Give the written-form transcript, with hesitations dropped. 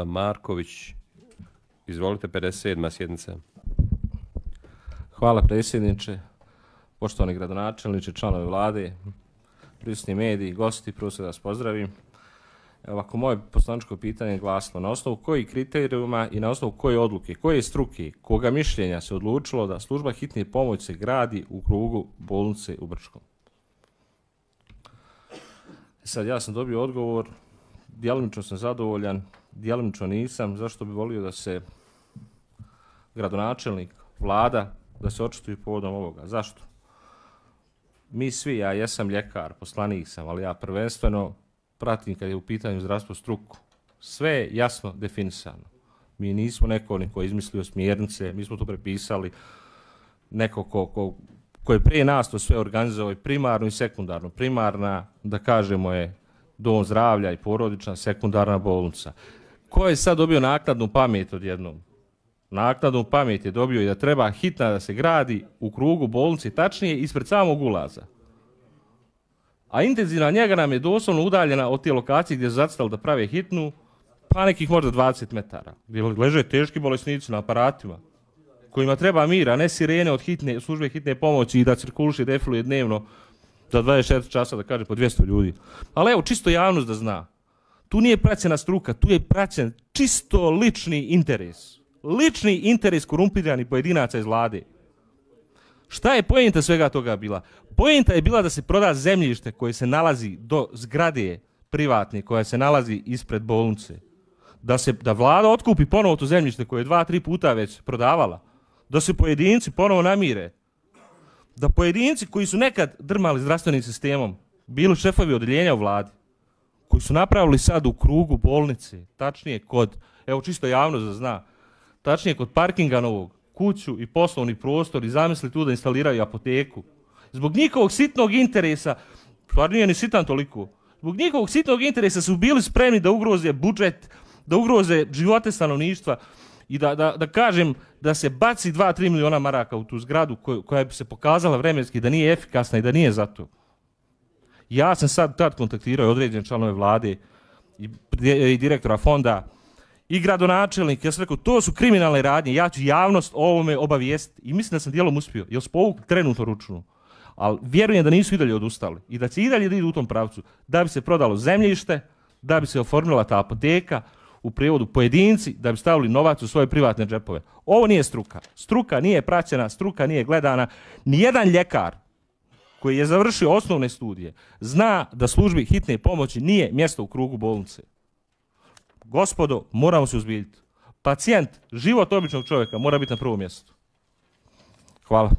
Marković, izvolite, 57. sjednica. Hvala predsjedniče, poštovani gradonačelniče, članovi vlade, prisutni mediji, gosti, prvo se da vas pozdravim. Ovako, moje poslaničko pitanje je glasno: na osnovu kojih kriterijuma i na osnovu koje odluke, koje struke, koga mišljenja se odlučilo da služba hitne pomoći se gradi u krugu bolnice u Brčkom? Sad, ja sam dobio odgovor, djelomično sam zadovoljan, djelomično nisam. Zašto bi volio da se gradonačelnik, vlada, da se očituju povodom ovoga? Zašto? Mi svi, ja jesam ljekar, poslanik sam, ali ja prvenstveno pratim kad je u pitanju zdravstvo struku. Sve je jasno definisano. Mi nismo neko ko je izmislio smjernice, mi smo to prepisali. Neko ko je prije nas to sve organizovao i primarno i sekundarno. Primarna, da kažemo, je dom zdravlja i porodična, sekundarna bolnica. Ko je sad dobio naknadnu pamet odjednom? Naknadnu pamet je dobio i da treba hitna da se gradi u krugu bolnice, tačnije ispred samog ulaza. A intenzivna njega nam je doslovno udaljena od te lokacije gdje su zacrtali da prave hitnu, pa nekih možda 20 metara. Gdje leže teški bolesnici na aparatima, kojima treba mir, a ne sirene od službe hitne pomoći i da cirkuliše, defiluje dnevno za 24 časa, da kaže, po 200 ljudi. Ali evo, čisto javnost da zna. Tu nije praćena struka, tu je praćen čisto lični interes. Lični interes korumpiranih pojedinaca iz vlade. Šta je poenta svega toga bila? Poenta je bila da se proda zemljište koje se nalazi do zgrade privatne, koja se nalazi ispred bolnice. Da vlada otkupi ponovo to zemljište koje je 2-3 puta već prodavala. Da se pojedinci ponovo namire. Da pojedinci koji su nekad drmali zdravstvenim sistemom, bili šefovi odeljenja u vladi, koji su napravili sad u krugu bolnice, tačnije kod, evo čisto javnost da zna, tačnije kod parkinga novog, kuću i poslovni prostor i zamisli tu da instaliraju apoteku. Zbog njihovog sitnog interesa, stvar nije ni sitan toliko, zbog njihovog sitnog interesa su bili spremni da ugroze budžet, da ugroze živote stanovništva i da kažem da se baci 2-3 miliona maraka u tu zgradu koja bi se pokazala vremenski da nije efikasna i da nije za to. Ja sam tad kontaktirao određene članove vlade i direktora fonda i gradonačelnik, ja sam rekao, to su kriminalne radnje, ja ću javnost o ovome obavijestiti i mislim da sam dijelom uspio, jer su povukli trenutno ručnu. Ali vjerujem da nisu i dalje odustali i da će i dalje da idu u tom pravcu, da bi se prodalo zemljište, da bi se oformila ta apoteka, u prijevodu pojedinci, da bi stavili novac u svoje privatne džepove. Ovo nije struka. Struka nije praćena, struka nije gledana. Nijedan ljekar koji je završio osnovne studije zna da službi hitne pomoći nije mjesto u krugu bolnice. Gospodo, moramo se uzbiljiti. Pacijent, život običnog čovjeka mora biti na prvom mjestu. Hvala.